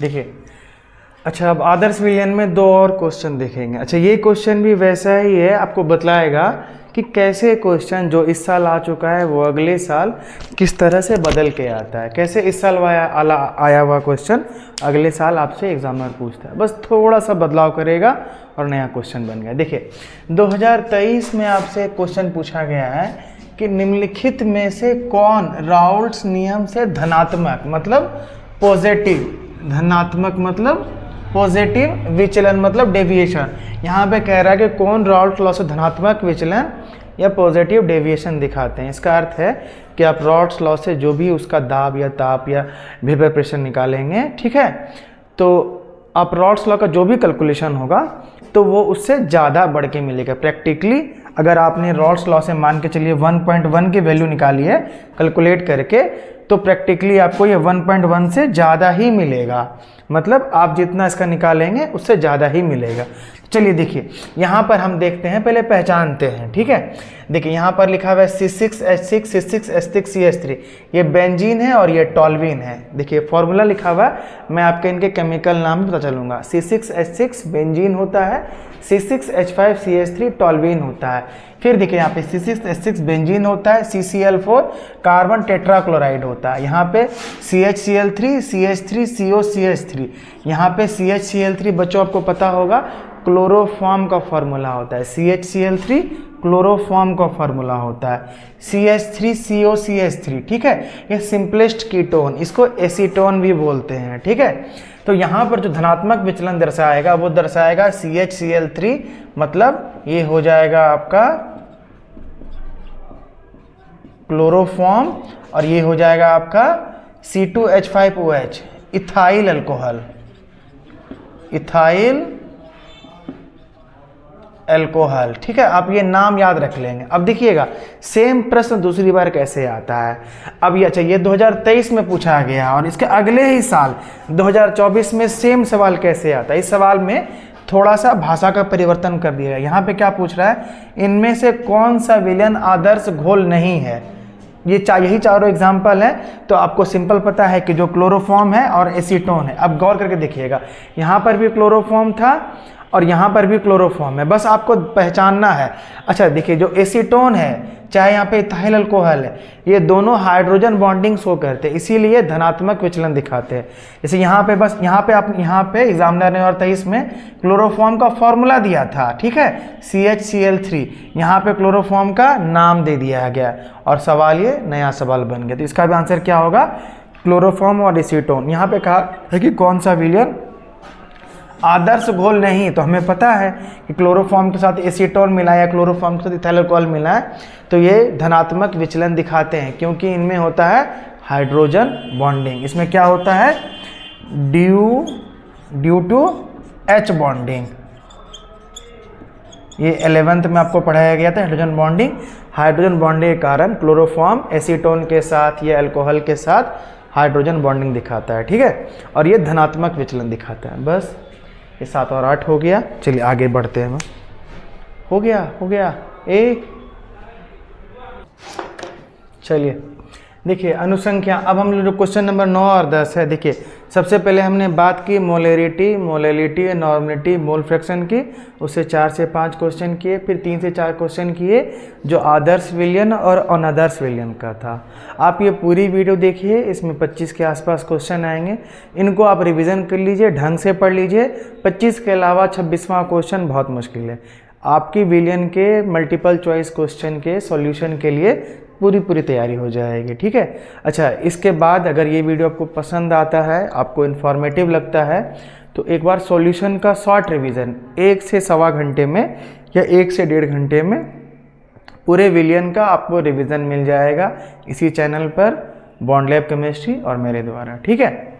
Speaker 2: देखिए अच्छा अब आदर्श विलियन में दो और क्वेश्चन देखेंगे। अच्छा ये क्वेश्चन भी वैसा ही है, आपको बतलाएगा कि कैसे क्वेश्चन जो इस साल आ चुका है वो अगले साल किस तरह से बदल के आता है, कैसे इस साल आया हुआ क्वेश्चन अगले साल आपसे एग्जामिनर पूछता है। बस थोड़ा सा बदलाव करेगा और नया क्वेश्चन बन गया। देखिए 2023 में आपसे क्वेश्चन पूछा गया है कि निम्नलिखित में से कौन राउल्ट्स नियम से धनात्मक मतलब पॉजिटिव, धनात्मक मतलब पॉजिटिव, विचलन मतलब डेविएशन, यहाँ पे कह रहा है कि कौन रॉल्स लॉ से धनात्मक विचलन या पॉजिटिव डेविएशन दिखाते हैं। इसका अर्थ है कि आप रॉल्स लॉ से जो भी उसका दाब या ताप या वेपर प्रेशर निकालेंगे, ठीक है, तो आप रॉल्स लॉ का जो भी कैलकुलेशन होगा तो वो उससे ज़्यादा बढ़ के मिलेगा। प्रैक्टिकली अगर आपने रॉल्स लॉ से मान के चलिए 1.1 की वैल्यू निकाली है कैलकुलेट करके, तो प्रैक्टिकली आपको ये 1.1 से ज़्यादा ही मिलेगा, मतलब आप जितना इसका निकालेंगे उससे ज़्यादा ही मिलेगा। चलिए देखिए यहाँ पर हम देखते हैं, पहले पहचानते हैं, ठीक है। देखिए यहाँ पर लिखा हुआ है C6H6 C6H6CH3, ये बेंजीन है और ये टॉल्वीन है। देखिए फॉर्मूला लिखा हुआ है, मैं आपके इनके केमिकल नाम पता चलूँगा। C6H6 बेंजीन होता है, C6H5CH3 टॉल्वीन होता है। फिर देखिए यहाँ पे C6H6 बेंजीन होता है, CCl4 कार्बन टेट्राक्लोराइड होता है। यहाँ पे CHCl3 CH3COCH3, यहाँ पे CHCl3 बच्चों आपको पता होगा क्लोरोफॉर्म का फॉर्मूला होता है, CHCl3 क्लोरोफॉर्म का फॉर्मूला होता है, CH3COCH3, ठीक है। ये सिंपलेस्ट कीटोन, इसको एसीटोन भी बोलते हैं, ठीक है। तो यहाँ पर जो धनात्मक विचलन दर्शाएगा वो दर्शाएगा CHCl3, मतलब ये हो जाएगा आपका क्लोरोफॉर्म, और ये हो जाएगा आपका C2H5OH ethyl alcohol, ethyl alcohol, ठीक है। आप ये नाम याद रख लेंगे। अब देखिएगा सेम प्रश्न दूसरी बार कैसे आता है। अब ये अच्छा ये 2023 में पूछा गया और इसके अगले ही साल 2024 में सेम सवाल कैसे आता है। इस सवाल में थोड़ा सा भाषा का परिवर्तन कर दिया है। यहाँ पे क्या पूछ रहा है, इनमें से कौन सा विलयन आदर्श घोल नहीं है। यही चारों एग्जाम्पल हैं, तो आपको सिंपल पता है कि जो क्लोरोफॉर्म है और एसीटोन है। अब गौर करके देखिएगा, यहाँ पर भी क्लोरोफॉर्म था और यहाँ पर भी क्लोरोफॉर्म है, बस आपको पहचानना है। अच्छा देखिए जो एसीटोन है चाहे यहाँ पे इथाइल अल्कोहल है, ये दोनों हाइड्रोजन बॉन्डिंग शो करते हैं, इसीलिए धनात्मक विचलन दिखाते हैं। जैसे यहाँ पे बस यहाँ पे एग्जामिनर ने 2023 में क्लोरोफॉर्म का फॉर्मूला दिया था, ठीक है, CHCl3, यहाँ पे क्लोरोफॉर्म का नाम दे दिया गया और सवाल ये नया सवाल बन गया। तो इसका भी आंसर क्या होगा, क्लोरोफॉर्म और एसीटोन। यहाँ पे कहा है कि कौन सा विलयन आदर्श घोल नहीं, तो हमें पता है कि क्लोरोफॉर्म के साथ एसीटोन मिला है, क्लोरोफॉर्म के साथ इथाइल अल्कोहल मिला है, तो ये धनात्मक विचलन दिखाते हैं क्योंकि इनमें होता है हाइड्रोजन बॉन्डिंग। इसमें क्या होता है, ड्यू टू H बॉन्डिंग, ये 11th में आपको पढ़ाया गया था हाइड्रोजन बॉन्डिंग। हाइड्रोजन बॉन्डिंग के कारण क्लोरोफॉर्म एसीटोन के साथ या अल्कोहल के साथ हाइड्रोजन बॉन्डिंग दिखाता है, ठीक है, और ये धनात्मक विचलन दिखाता है। बस ये 7 और 8 हो गया। चलिए आगे बढ़ते हैं। हो गया ए चलिए देखिए अनुसंख्या, अब हम लोग क्वेश्चन नंबर 9 और 10 है। देखिए सबसे पहले हमने बात की molarity, molality, normality, mole fraction की, उससे 4 से 5 क्वेश्चन किए, फिर 3 से 4 क्वेश्चन किए जो आदर्श विलयन और अनादर्श विलयन का था। आप ये पूरी वीडियो देखिए, इसमें 25 के आसपास क्वेश्चन आएंगे, इनको आप रिविज़न कर लीजिए, ढंग से पढ़ लीजिए। 25 के अलावा 26वां क्वेश्चन बहुत मुश्किल है। आपकी विलयन के मल्टीपल चॉइस क्वेश्चन के सॉल्यूशन के लिए पूरी तैयारी हो जाएगी, ठीक है। अच्छा, इसके बाद अगर ये वीडियो आपको पसंद आता है, आपको इन्फॉर्मेटिव लगता है, तो एक बार सॉल्यूशन का शॉर्ट रिवीजन 1 से सवा घंटे में या 1 से 1.5 घंटे में पूरे विलयन का आपको रिवीजन मिल जाएगा इसी चैनल पर, बॉन्ड लैब केमिस्ट्री और मेरे द्वारा, ठीक है।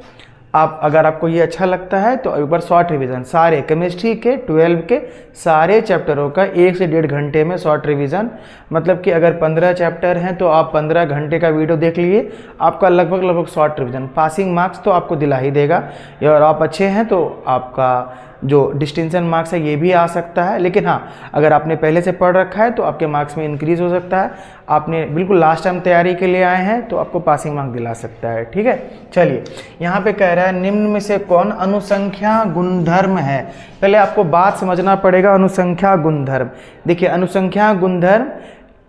Speaker 2: आप अगर आपको ये अच्छा लगता है तो एक बार शॉर्ट रिवीजन सारे केमिस्ट्री के 12 के सारे चैप्टरों का 1 से 1.5 घंटे में शॉर्ट रिवीजन, मतलब कि अगर 15 चैप्टर हैं तो आप 15 घंटे का वीडियो देख लिए, आपका लगभग शॉर्ट रिवीजन, पासिंग मार्क्स तो आपको दिला ही देगा। और आप अच्छे हैं तो आपका जो डिस्टिंक्शन मार्क्स है ये भी आ सकता है। लेकिन हाँ, अगर आपने पहले से पढ़ रखा है तो आपके मार्क्स में इंक्रीज हो सकता है। आपने बिल्कुल लास्ट टाइम तैयारी के लिए आए हैं तो आपको पासिंग मार्क्स दिला सकता है, ठीक है। चलिए यहाँ पे कह रहा है निम्न में से कौन अनुसंख्या गुणधर्म है। पहले आपको बात समझना पड़ेगा, अनुसंख्या गुणधर्म। देखिए अनुसंख्या गुणधर्म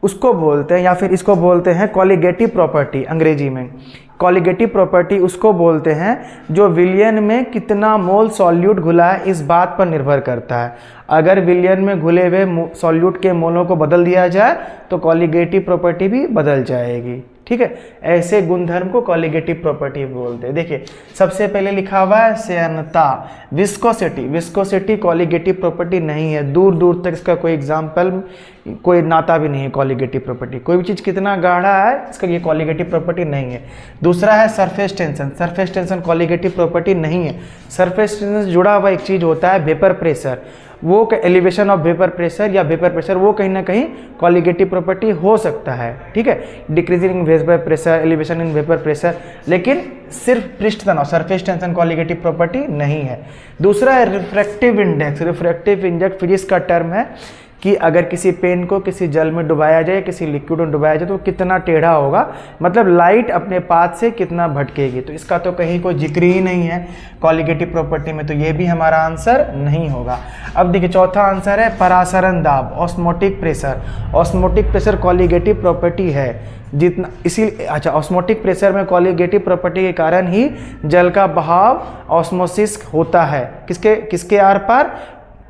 Speaker 2: उसको बोलते हैं, या फिर इसको बोलते हैं कॉलिगेटिव प्रॉपर्टी अंग्रेजी में। कॉलिगेटिव प्रॉपर्टी उसको बोलते हैं जो विलयन में कितना मोल सॉल्यूट घुला है इस बात पर निर्भर करता है। अगर विलयन में घुले हुए सॉल्यूट के मोलों को बदल दिया जाए तो कॉलिगेटिव प्रॉपर्टी भी बदल जाएगी, ठीक है। ऐसे गुणधर्म को कॉलिगेटिव प्रॉपर्टी बोलते हैं। देखिए सबसे पहले लिखा हुआ है श्यानता, विस्कोसिटी। विस्कोसिटी कॉलिगेटिव प्रॉपर्टी नहीं है, दूर दूर तक इसका कोई एग्जाम्पल, कोई नाता भी नहीं है कॉलिगेटिव प्रॉपर्टी। कोई भी चीज़ कितना गाढ़ा है इसका ये कॉलिगेटिव प्रॉपर्टी नहीं है। दूसरा है surface tension. Surface tension colligative property नहीं है। सरफेस टेंशन से जुड़ा हुआ एक चीज़ होता है वेपर प्रेशर, वो एलिवेशन ऑफ वेपर प्रेशर या वेपर प्रेशर, वो कहीं ना कहीं कॉलिगेटिव प्रॉपर्टी हो सकता है, ठीक है। Decreasing vapour pressure, elevation in vapour pressure, लेकिन सिर्फ पृष्ठ तनाव सरफेस टेंशन कॉलिगेटिव प्रॉपर्टी नहीं है। दूसरा है refractive index. Refractive index physics का टर्म है कि अगर किसी पेन को किसी जल में डुबाया जाए, किसी लिक्विड में डुबाया जाए तो कितना टेढ़ा होगा, मतलब लाइट अपने पाथ से कितना भटकेगी। तो इसका तो कहीं कोई जिक्र ही नहीं है कॉलिगेटिव प्रॉपर्टी में, तो ये भी हमारा आंसर नहीं होगा। अब देखिए चौथा आंसर है परासरण दाब, osmotic pressure. Osmotic pressure colligative property है जितना, इसी अच्छा ऑस्मोटिक प्रेशर में कॉलिगेटिव प्रॉपर्टी के कारण ही जल का बहाव ऑस्मोसिस होता है। किसके आर पार,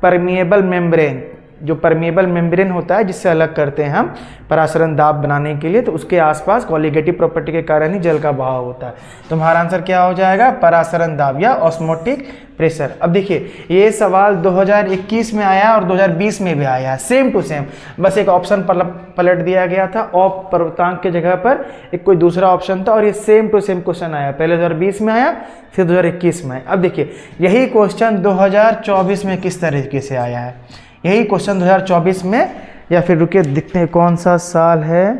Speaker 2: परमिएबल मेम्ब्रेन, जो परमिएबल मेम्ब्रेन होता है जिससे अलग करते हैं हम परासरण दाब बनाने के लिए, तो उसके आसपास कॉलिगेटिव प्रॉपर्टी के कारण ही जल का बहाव होता है। तो हमारा आंसर क्या हो जाएगा, परासरण दाब या ऑस्मोटिक प्रेशर। अब देखिए ये सवाल 2021 में आया और 2020 में भी आया है, सेम टू सेम, बस एक ऑप्शन पलट दिया गया था, ऑफ पर्वतांक की जगह पर एक कोई दूसरा ऑप्शन था और ये सेम टू सेम क्वेश्चन आया, पहले 2020 में आया फिर 2021 में। अब देखिए यही क्वेश्चन 2024 में किस तरीके से आया है, यही क्वेश्चन 2024 में, या फिर रुकिए देखते हैं कौन सा साल है,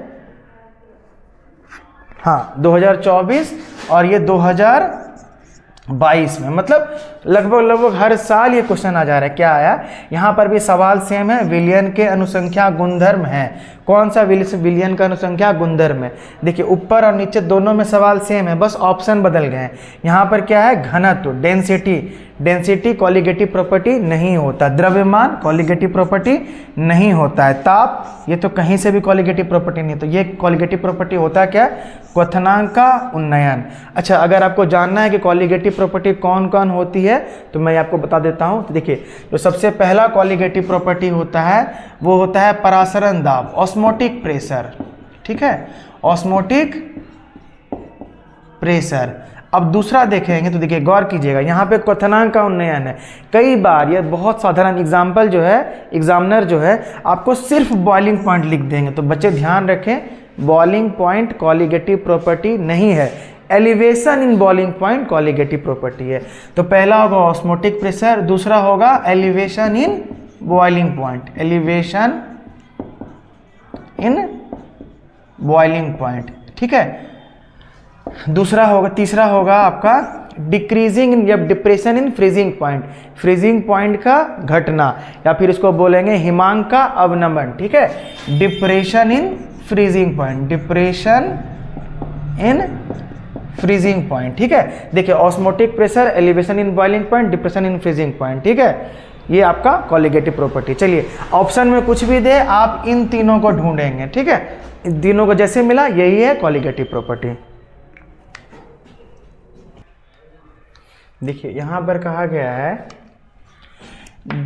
Speaker 2: हाँ 2024 और ये 2022 में, मतलब लगभग हर साल ये क्वेश्चन आ जा रहा है। क्या आया, यहाँ पर भी सवाल सेम है, विलयन के अनुसंख्या गुणधर्म है। कौन सा विलयन का अनुसंख्या गुणधर्म है। देखिए ऊपर और नीचे दोनों में सवाल सेम है, बस ऑप्शन बदल गए हैं। यहाँ पर क्या है, घनत्व, डेंसिटी। डेंसिटी कॉलिगेटिव प्रॉपर्टी नहीं होता। द्रव्यमान कॉलिगेटिव प्रॉपर्टी नहीं होता है। ताप, ये तो कहीं से भी कॉलिगेटिव प्रॉपर्टी नहीं, तो ये कॉलिगेटिव प्रॉपर्टी होता क्या, क्वथनांक का उन्नयन। अच्छा, अगर आपको जानना है कि कॉलिगेटिव प्रॉपर्टी कौन कौन होती है तो मैं आपको बता देता हूँ। तो देखिए जो सबसे पहला कॉलिगेटिव प्रॉपर्टी होता है वो होता है परासरण दाब, ऑस्मोटिक प्रेशर, ठीक है, ऑस्मोटिक प्रेशर। अब दूसरा देखेंगे तो देखिए गौर कीजिएगा, यहाँ पे क्वथनांक का उन्नयन है। कई बार ये बहुत साधारण एग्जाम्पल जो है, एग्जामिनर जो है आपको सिर्फ बॉइलिंग पॉइंट लिख देंगे, तो बच्चे ध्यान रखें बॉइलिंग पॉइंट कॉलिगेटिव प्रॉपर्टी नहीं है, elevation in boiling point colligative property है। तो पहला होगा ऑस्मोटिक प्रेशर, दूसरा होगा elevation in boiling point, elevation in boiling point, ठीक है। दूसरा होगा, तीसरा होगा आपका डिक्रीजिंग या depression in freezing point, freezing point का घटना, या फिर इसको बोलेंगे हिमांक का अवनमन, ठीक है, depression in freezing point, depression in freezing point, ठीक है। देखिए osmotic pressure, elevation in boiling point, depression in freezing point, ठीक है। ये आपका कॉलिगेटिव प्रॉपर्टी। चलिए ऑप्शन में कुछ भी दे आप इन तीनों को ढूंढेंगे, ठीक है। इन तीनों को जैसे मिला यही है कॉलिगेटिव प्रॉपर्टी। देखिए यहां पर कहा गया है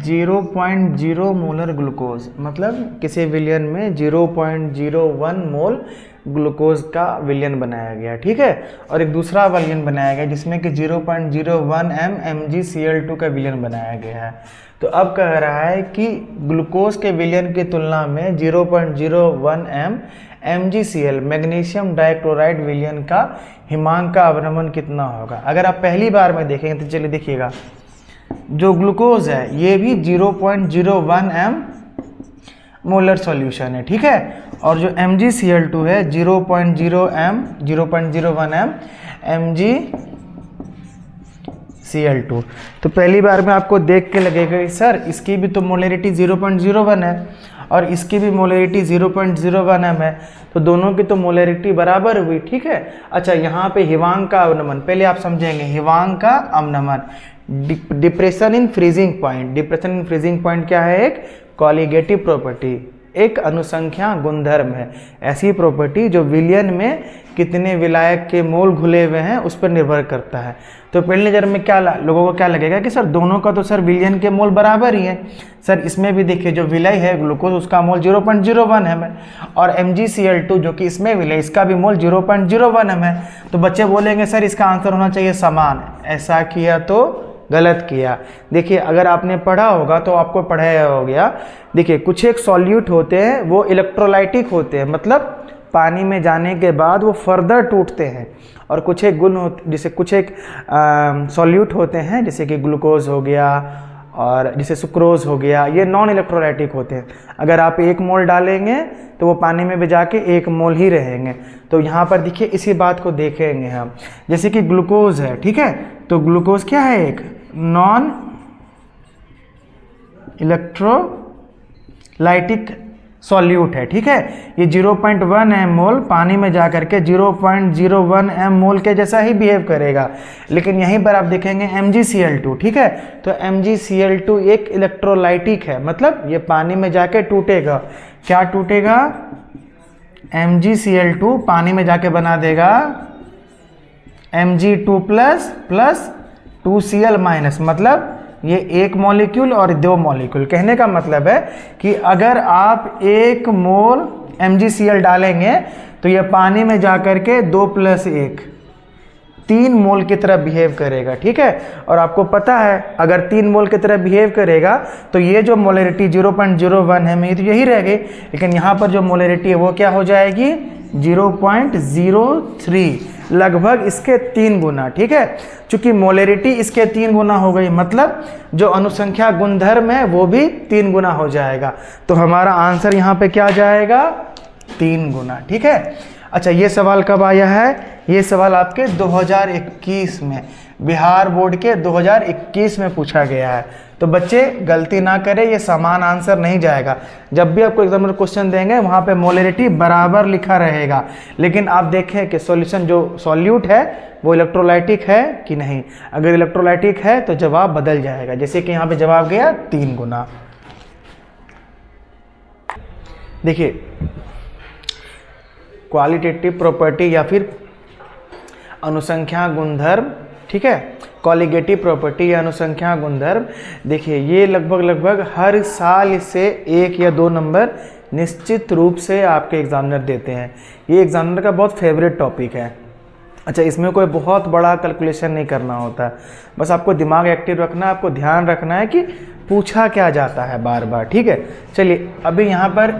Speaker 2: 0.0 मोलर ग्लूकोज, मतलब किसी विलयन में 0.01 मोल ग्लूकोज का विलयन बनाया गया, ठीक है। और एक दूसरा विलयन बनाया गया जिसमें कि 0.01 MgCl2 का विलयन बनाया गया है। तो अब कह रहा है कि ग्लूकोज के विलयन की तुलना में 0.01 MgCl मैग्नीशियम डाइक्लोराइड विलयन का हिमांक का अवनमन कितना होगा। अगर आप पहली बार में देखेंगे तो चलिए देखिएगा, जो ग्लूकोज है ये भी 0.01 M मोलर सॉल्यूशन है, ठीक है। और जो MgCl2 है 0.01 M MgCl2। तो पहली बार में आपको देख के लगेगा कि सर इसकी भी तो मोलरिटी 0.01 है और इसकी भी मोलरिटी 0.01 M है, तो दोनों की तो मोलरिटी बराबर हुई, ठीक है। अच्छा यहाँ पे हिमांक का अवनमन पहले आप समझेंगे। हिमांक का अवनमन, depression in freezing point. Depression in freezing point क्या है? एक कॉलिगेटिव प्रॉपर्टी, एक अनुसंख्या गुणधर्म है। ऐसी प्रॉपर्टी जो विलयन में कितने विलायक के मोल घुले हुए हैं उस पर निर्भर करता है। तो पहली नज़र में क्या लोगों को क्या लगेगा कि सर दोनों का तो सर विलयन के मोल बराबर ही है। सर इसमें भी देखिए जो विलय है ग्लूकोज उसका मोल 0.01 M है और MgCl2 जो कि इसमें विलय इसका भी मोल 0.01 M है। तो बच्चे बोलेंगे सर इसका आंसर होना चाहिए समान। ऐसा किया तो गलत किया। देखिए अगर आपने पढ़ा होगा तो आपको पढ़ाया हो गया। देखिए कुछ एक सॉल्यूट होते हैं वो इलेक्ट्रोलाइटिक होते हैं, मतलब पानी में जाने के बाद वो फर्दर टूटते हैं। और कुछ एक गुण होते जैसे कुछ एक सॉल्यूट होते हैं जैसे कि ग्लूकोज हो गया और जैसे सुक्रोज हो गया, ये नॉन इलेक्ट्रोलाइटिक होते हैं। अगर आप 1 मोल डालेंगे तो वो पानी में भिजा के 1 मोल ही रहेंगे। तो यहाँ पर देखिए इसी बात को देखेंगे हम, जैसे कि ग्लूकोज है, ठीक है। तो ग्लूकोज क्या है? एक नॉन इलेक्ट्रोलाइटिक सॉल्यूट है, ठीक है। ये 0.1 M मोल पानी में जा करके 0.01 M मोल के जैसा ही बिहेव करेगा। लेकिन यहीं पर आप देखेंगे MgCl2, ठीक है। तो MgCl2 एक इलेक्ट्रोलाइटिक है, मतलब ये पानी में जाके टूटेगा। क्या टूटेगा? MgCl2 पानी में जाके बना देगा Mg2 प्लस 2Cl-, मतलब ये 1 मॉलिक्यूल और 2 मॉलिक्यूल। कहने का मतलब है कि अगर आप 1 मोल MgCl डालेंगे तो ये पानी में जाकर के 2 + 1 3 मोल की तरह बिहेव करेगा, ठीक है। और आपको पता है अगर 3 मोल की तरह बिहेव करेगा तो ये जो मोलरिटी 0.01 है ये तो यही रहेगी, लेकिन यहाँ पर जो मोलरिटी है वो क्या हो जाएगी? 0.03, लगभग इसके 3 गुना, ठीक है। चूंकि मोलरिटी इसके 3 गुना हो गई, मतलब जो अनुसंख्या गुणधर्म है वो भी 3 गुना हो जाएगा। तो हमारा आंसर यहाँ पे क्या जाएगा? 3 गुना, ठीक है। अच्छा ये सवाल कब आया है? ये सवाल आपके 2021 में, बिहार बोर्ड के 2021 में पूछा गया है। तो बच्चे गलती ना करें, ये समान आंसर नहीं जाएगा। जब भी आपको एग्जामिनर क्वेश्चन देंगे वहाँ पे मोलरिटी बराबर लिखा रहेगा, लेकिन आप देखें कि सॉल्यूशन जो सॉल्यूट है वो इलेक्ट्रोलाइटिक है कि नहीं। अगर इलेक्ट्रोलाइटिक है तो जवाब बदल जाएगा, जैसे कि यहाँ पे जवाब गया 3 गुना। देखिए क्वालिटेटिव प्रॉपर्टी या फिर अनुसंख्या गुणधर्म, ठीक है, कॉलिगेटिव प्रॉपर्टी या अनुसंख्या गुणधर्म। देखिए ये लगभग हर साल इससे 1 या 2 नंबर निश्चित रूप से आपके एग्जामिनर देते हैं। ये एग्जामिनर का बहुत फेवरेट टॉपिक है। अच्छा इसमें कोई बहुत बड़ा कैलकुलेशन नहीं करना होता है, बस आपको दिमाग एक्टिव रखना है, आपको ध्यान रखना है कि पूछा क्या जाता है बार बार, ठीक है। चलिए अभी यहाँ पर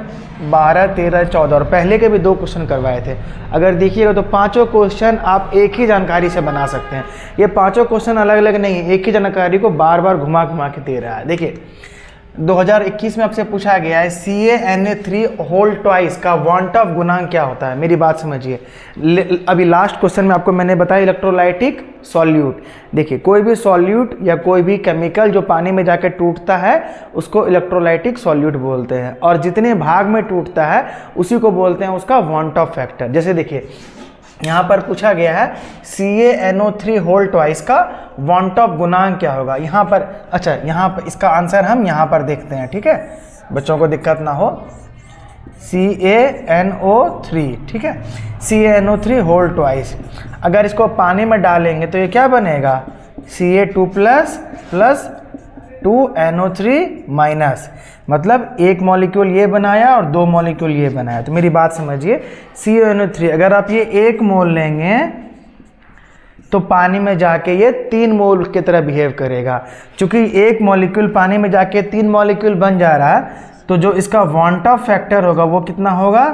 Speaker 2: 12, 13, 14 और पहले के भी 2 क्वेश्चन करवाए थे। अगर देखिएगा तो 5 क्वेश्चन आप एक ही जानकारी से बना सकते हैं। ये 5 क्वेश्चन अलग अलग नहीं है, एक ही जानकारी को बार बार घुमा घुमा के दे रहा है। देखिए 2021 में आपसे पूछा गया है CaNa3 होल ट्वाइस का वॉन्ट ऑफ गुणांक क्या होता है। मेरी बात समझिए, अभी लास्ट क्वेश्चन में आपको मैंने बताया इलेक्ट्रोलाइटिक सॉल्यूट। देखिए कोई भी सॉल्यूट या कोई भी केमिकल जो पानी में जाकर टूटता है उसको इलेक्ट्रोलाइटिक सॉल्यूट बोलते हैं, और जितने भाग में टूटता है उसी को बोलते हैं उसका वॉन्ट ऑफ फैक्टर। जैसे देखिए यहाँ पर पूछा गया है CaNO3 होल ट्वाइस का वॉन्ट ऑफ गुणांक क्या होगा। यहाँ पर अच्छा, यहाँ पर इसका आंसर हम यहाँ पर देखते हैं, ठीक है, बच्चों को दिक्कत ना हो। CaNO3, ठीक है, CaNO3 होल ट्वाइस। अगर इसको पानी में डालेंगे तो ये क्या बनेगा, Ca2 प्लस 2NO3 माइनस, मतलब एक मॉलिक्यूल ये बनाया और दो मॉलिक्यूल ये बनाया। तो मेरी बात समझिए, CaNO3 अगर आप ये 1 मोल लेंगे तो पानी में जाके ये 3 मोल की तरह बिहेव करेगा। चूंकि एक मॉलिक्यूल पानी में जाके 3 मॉलिक्यूल बन जा रहा है तो जो इसका वॉन्ट ऑफ फैक्टर होगा वो कितना होगा,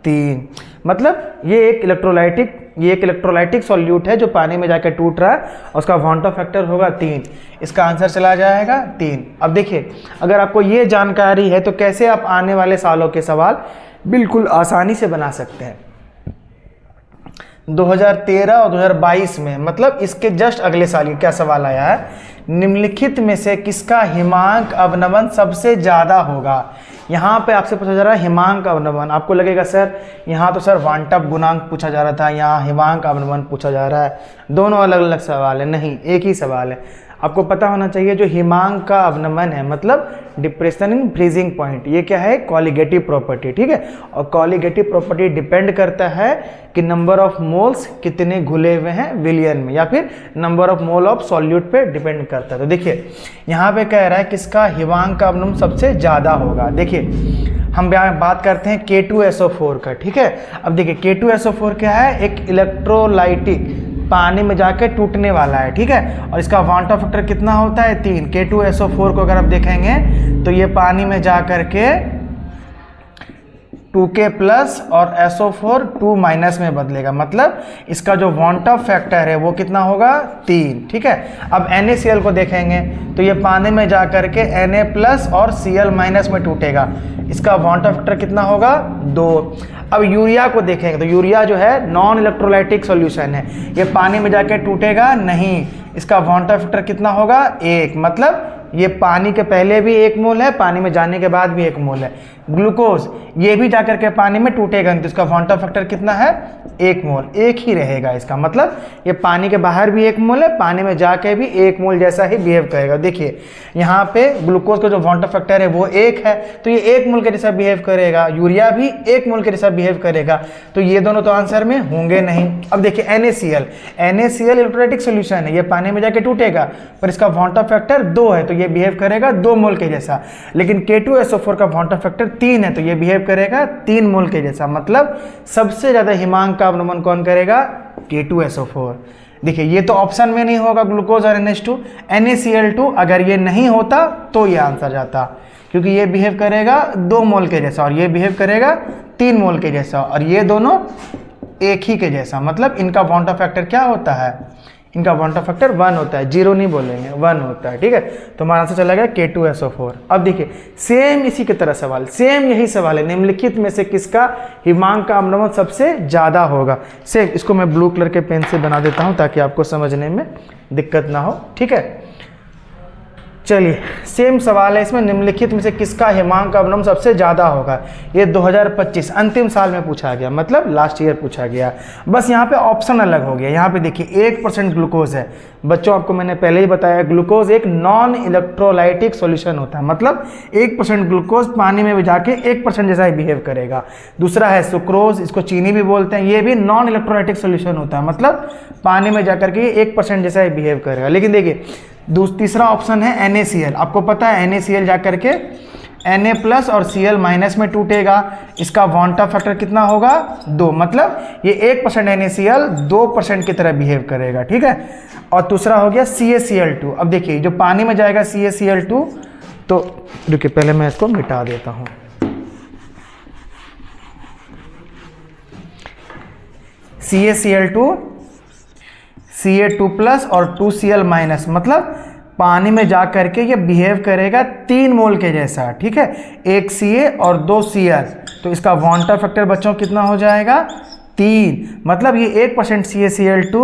Speaker 2: 3। मतलब ये एक इलेक्ट्रोलाइटिक सॉल्यूट है जो पानी में जाकर टूट रहा है और उसका वॉन्ट ऑफ फैक्टर होगा 3। इसका आंसर चला जाएगा 3। अब देखिए अगर आपको ये जानकारी है तो कैसे आप आने वाले सालों के सवाल बिल्कुल आसानी से बना सकते हैं। 2013 और 2022 में, मतलब इसके जस्ट अगले साल ये क्या सवाल आया है, निम्नलिखित में से किसका हिमांक अवनमन सबसे ज़्यादा होगा। यहाँ पे आपसे पूछा जा रहा है हिमांक अवनमन। आपको लगेगा सर यहाँ तो सर वॉन्ट ऑफ गुणांक पूछा जा रहा था, यहाँ हिमांक अवनमन पूछा जा रहा है, दोनों अलग अलग सवाल है। नहीं, एक ही सवाल है। आपको पता होना चाहिए जो हिमांक का अवनमन है मतलब डिप्रेशन इन फ्रीजिंग पॉइंट, ये क्या है, कॉलिगेटिव प्रॉपर्टी, ठीक है। और कॉलिगेटिव प्रॉपर्टी डिपेंड करता है कि नंबर ऑफ मोल्स कितने घुले हुए हैं विलियन में, या फिर number of mole of solute पे डिपेंड करता है। तो देखिए यहाँ पे कह रहा है किसका हिमांक का अवनमन सबसे ज़्यादा होगा। देखिए हम बात करते हैं K2SO4 का, ठीक है। अब देखिए K2SO4 क्या है, एक इलेक्ट्रोलाइटिक पानी में जाके टूटने वाला है, ठीक है, और इसका वॉन्ट ऑफ फैक्टर कितना होता है, 3। K2SO4 को अगर आप देखेंगे तो ये पानी में जा करके 2K प्लस और SO4 2 माइनस में बदलेगा, मतलब इसका जो वॉन्ट ऑफ फैक्टर है वो कितना होगा, 3, ठीक है। अब NaCl को देखेंगे तो ये पानी में जा करके Na प्लस और Cl माइनस में टूटेगा, इसका वॉन्ट ऑफ फैक्टर कितना होगा, 2। अब यूरिया को देखेंगे तो यूरिया जो है नॉन इलेक्ट्रोलाइटिक सॉल्यूशन है, ये पानी में जाके टूटेगा नहीं, इसका वॉन्ट ऑफ फैक्टर कितना होगा, 1, मतलब ये पानी के पहले भी 1 मोल है, पानी में जाने के बाद भी 1 मोल है। ग्लूकोज ये भी जाकर के पानी में टूटेगा तो इसका वॉन्ट ऑफ फैक्टर कितना है, 1 मोल, 1 ही रहेगा इसका, मतलब ये पानी के बाहर भी 1 मोल है, पानी में जाके भी 1 मोल जैसा ही बिहेव करेगा। देखिए यहाँ पे ग्लूकोज का जो वॉन्ट ऑफ फैक्टर है वो 1 है तो ये 1 मोल के जैसा बिहेव करेगा, यूरिया भी 1 मोल के जैसा बिहेव करेगा, तो ये दोनों तो आंसर में होंगे नहीं। अब देखिए NaCl इलेक्ट्रोलाइटिक सोल्यूशन है, ये पानी में जाके टूटेगा पर इसका वॉन्ट ऑफ फैक्टर 2 है तो ये बिहेव करेगा 2 मोल के जैसा, लेकिन K2SO4 का वॉन्ट ऑफ फैक्टर 3 है तो ये बिहेव करेगा 3 मोल के जैसा, मतलब सबसे ज़्यादा हिमांक का अवनमन कौन करेगा, K2SO4। देखिए ये तो ऑप्शन में नहीं होगा ग्लूकोज और NH2, NaCl2 अगर ये नहीं होता तो ये आंसर जाता, क्योंकि ये बिहेव करेगा 2 मोल के जैसा और ये बिहेव करेगा 3 मोल के जैसा, और ये दोनों एक ही के जैसा, मतलब इनका वॉन्ट ऑफ फैक्टर क्या होता है, इनका वॉन्ट ऑफ फैक्टर 1 होता है, 0 नहीं बोलेंगे, 1 होता है, ठीक है। तो हमारा आंसर चला गया K2SO4। अब देखिए सेम इसी की तरह सवाल, सेम यही सवाल है, निम्नलिखित में से किसका हिमांक का अवनमन सबसे ज़्यादा होगा। सेम इसको मैं ब्लू कलर के पेन से बना देता हूँ ताकि आपको समझने में दिक्कत ना हो, ठीक है। चलिए सेम सवाल है इसमें, निम्नलिखित में से किसका हिमांक का अवनमन सबसे ज़्यादा होगा। ये 2025 अंतिम साल में पूछा गया, मतलब लास्ट ईयर पूछा गया, बस यहाँ पे ऑप्शन अलग हो गया। यहाँ पे देखिए 1% ग्लूकोज है, बच्चों आपको मैंने पहले ही बताया ग्लूकोज एक नॉन इलेक्ट्रोलाइटिक सॉल्यूशन होता है, मतलब 1% ग्लूकोज पानी में भी जाके 1% जैसा ही बिहेव करेगा। दूसरा है सुक्रोज, इसको चीनी भी बोलते हैं, ये भी नॉन इलेक्ट्रोलाइटिक सॉल्यूशन होता है, मतलब पानी में जाकर के 1% जैसा ही बिहेव करेगा। लेकिन देखिए तीसरा ऑप्शन है NaCl, आपको पता है NaCl जाकर के Na प्लस और Cl माइनस में टूटेगा, इसका वॉन्ट ऑफ फैक्टर कितना होगा, 2, मतलब ये 1% NaCl 2% की तरह बिहेव करेगा, ठीक है। और दूसरा हो गया CaCl2। अब देखिए जो पानी में जाएगा CaCl2, तो देखिए पहले मैं इसको मिटा देता हूँ। CaCl2 Ca2 प्लस और 2Cl माइनस, मतलब पानी में जा करके ये बिहेव करेगा 3 मोल के जैसा, ठीक है, 1 Ca और 2 Cl, तो इसका वांटर फैक्टर बच्चों कितना हो जाएगा 3, मतलब ये 1% CaCl2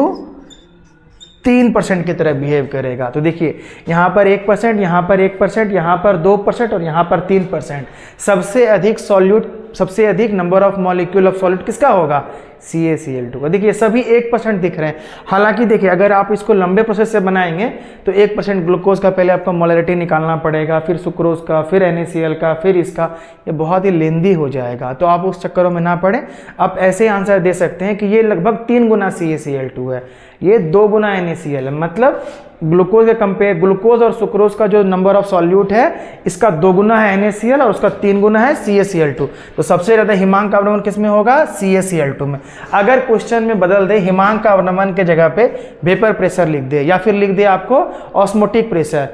Speaker 2: 3% की तरह बिहेव करेगा। तो देखिए यहाँ पर 1%, यहाँ पर 1%, यहाँ पर 2% और यहाँ पर 3%। सबसे अधिक सॉल्यूट, सबसे अधिक number of molecule of solute किसका होगा CaCl2 का। देखिए सभी 1% दिख रहे हैं। हालांकि देखिए अगर आप इसको लंबे प्रोसेस से बनाएंगे तो 1% ग्लूकोज का पहले आपको मोलरिटी निकालना पड़ेगा, फिर सुक्रोज का, फिर NaCl का, फिर इसका, ये बहुत ही लेंदी हो जाएगा। तो आप उस चक्करों में ना पड़े, आप ऐसे आंसर दे सकते हैं कि ये लगभग 3 गुना CaCl2 है, ये 2 गुना NaCl है। मतलब ग्लूकोज के कंपेयर, ग्लूकोज और सुक्रोज का जो नंबर ऑफ सॉल्यूट है इसका 2 गुना है NaCl और उसका 3 गुना है CaCl2। तो सबसे ज़्यादा हिमांक का अवनमन किस में होगा CaCl2 में। अगर क्वेश्चन में बदल दे हिमांक का अवनमन के जगह पे वेपर प्रेशर लिख दे, या फिर लिख दे आपको ऑस्मोटिक प्रेशर,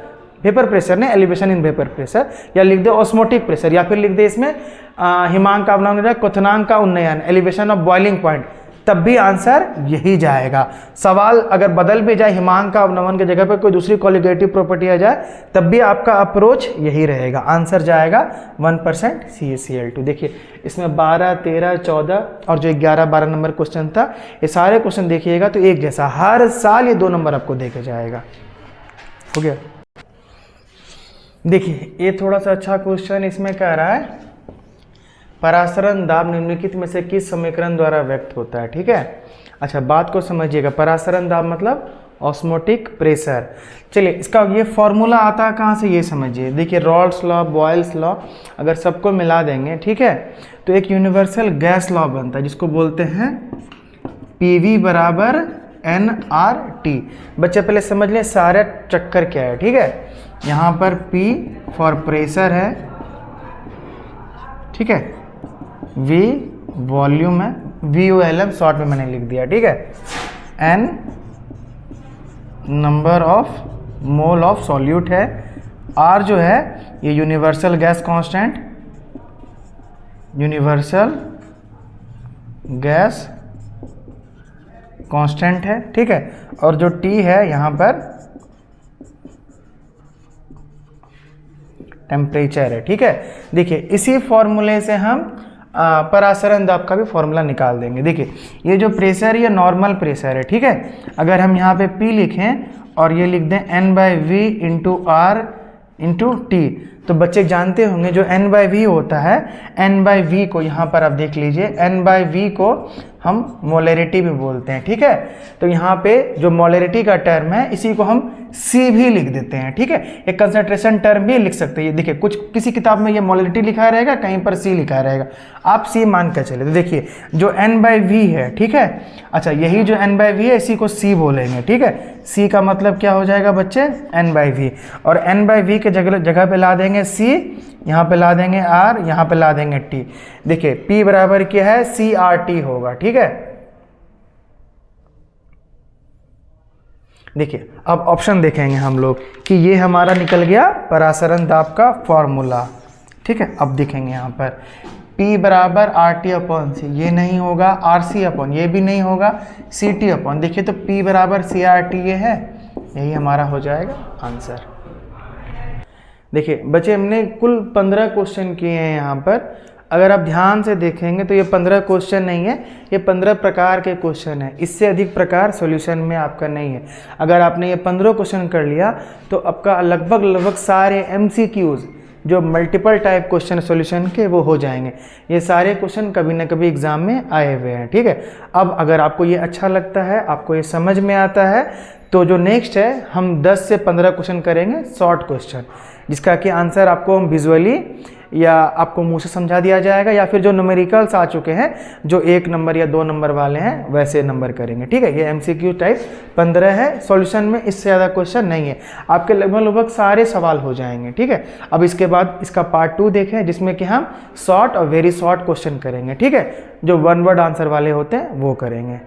Speaker 2: वेपर प्रेशर ने एलिवेशन इन वेपर प्रेशर, या लिख दे ऑस्मोटिक प्रेशर, या फिर लिख दे इसमें हिमांक का अवनमन क्वथनांक का उन्नयन, एलिवेशन ऑफ बॉइलिंग पॉइंट, तब भी आंसर यही जाएगा। सवाल अगर बदल भी जाए, हिमांक का अवनमन की जगह पर कोई दूसरी कोलिगेटिव प्रॉपर्टी आ जाए, तब भी आपका अप्रोच यही रहेगा, आंसर जाएगा 1% CaCl2। देखिए इसमें 12, 13, 14 और जो 11, 12 नंबर क्वेश्चन था, ये सारे क्वेश्चन देखिएगा तो एक जैसा, हर साल ये 2 नंबर आपको देके जाएगा। हो गया। देखिए ये थोड़ा सा अच्छा क्वेश्चन इसमें कह रहा है परासरण दाब निम्नलिखित में से किस समीकरण द्वारा व्यक्त होता है, ठीक है। अच्छा बात को समझिएगा, परासरण दाब मतलब ऑस्मोटिक प्रेशर। चलिए इसका ये फॉर्मूला आता है कहाँ से, ये समझिए। देखिए रॉल्स लॉ, बॉयल्स लॉ, अगर सबको मिला देंगे, ठीक है, तो एक यूनिवर्सल गैस लॉ बनता है जिसको बोलते हैं PV बराबर nRT। बच्चे पहले समझ लें सारा चक्कर क्या है, ठीक है। यहाँ पर P फॉर प्रेशर है, ठीक है, V वॉल्यूम है, VOLM शॉर्ट में मैंने लिख दिया, ठीक है, N number of mole of solute है, R जो है ये universal gas constant, universal gas constant है, ठीक है, और जो T है यहाँ पर टेम्परेचर है, ठीक है। देखिए इसी फॉर्मूले से हम परासरण दाब का भी फॉर्मूला निकाल देंगे। देखिए ये जो प्रेशर, ये नॉर्मल प्रेशर है, ठीक है। अगर हम यहाँ पे P लिखें और ये लिख दें N/V into R into T, तो बच्चे जानते होंगे जो N/V होता है, N/V को यहाँ पर आप देख लीजिए, N/V को हम मोलरिटी भी बोलते हैं, ठीक है। तो यहाँ पे जो मोलरिटी का टर्म है इसी को हम C भी लिख देते हैं, ठीक है। एक कंसंट्रेशन टर्म भी लिख सकते हैं। देखिए कुछ किसी किताब में ये मोलरिटी लिखा रहेगा, कहीं पर C लिखा रहेगा, आप C मान कर चले। तो देखिए जो N/V है, ठीक है, अच्छा यही जो N/V है इसी को C बोलेंगे, ठीक है। C का मतलब क्या हो जाएगा बच्चे N/V, और N/V के जगह पे ला देंगे C, यहाँ पे ला देंगे R, यहाँ पे ला देंगे T। देखिए P बराबर क्या है CRT होगा, ठीक है। देखिए अब ऑप्शन देखेंगे हम लोग कि ये हमारा निकल गया परासरण दाब का फॉर्मूला, ठीक है। अब देखेंगे यहाँ पर P बराबर RT अपॉन C, ये नहीं होगा, RC अपॉन ये भी नहीं होगा, CT अपॉन, देखिए तो P बराबर CRT ये है, यही हमारा हो जाएगा आंसर। देखिए बच्चे हमने कुल 15 क्वेश्चन किए हैं यहाँ पर। अगर आप ध्यान से देखेंगे तो ये 15 क्वेश्चन नहीं है, ये 15 प्रकार के क्वेश्चन है, इससे अधिक प्रकार सॉल्यूशन में आपका नहीं है। अगर आपने ये 15 क्वेश्चन कर लिया तो आपका लगभग सारे MCQs जो मल्टीपल टाइप क्वेश्चन सॉल्यूशन के वो हो जाएंगे। ये सारे क्वेश्चन कभी ना कभी एग्जाम में आए हुए हैं, ठीक है। अब अगर आपको ये अच्छा लगता है, आपको ये समझ में आता है, तो जो नेक्स्ट है हम 10 से 15 क्वेश्चन करेंगे शॉर्ट क्वेश्चन, जिसका कि आंसर आपको हम विजुअली या आपको मुंह से समझा दिया जाएगा, या फिर जो न्यूमेरिकल्स आ चुके हैं जो 1 नंबर या 2 नंबर वाले हैं वैसे नंबर करेंगे, ठीक है। ये MCQ टाइप 15 है, सॉल्यूशन में इससे ज़्यादा क्वेश्चन नहीं है, आपके लगभग सारे सवाल हो जाएंगे, ठीक है। अब इसके बाद इसका पार्ट 2 देखें जिसमें कि हम शॉर्ट और वेरी शॉर्ट क्वेश्चन करेंगे, ठीक है, जो 1 वर्ड आंसर वाले होते हैं वो करेंगे।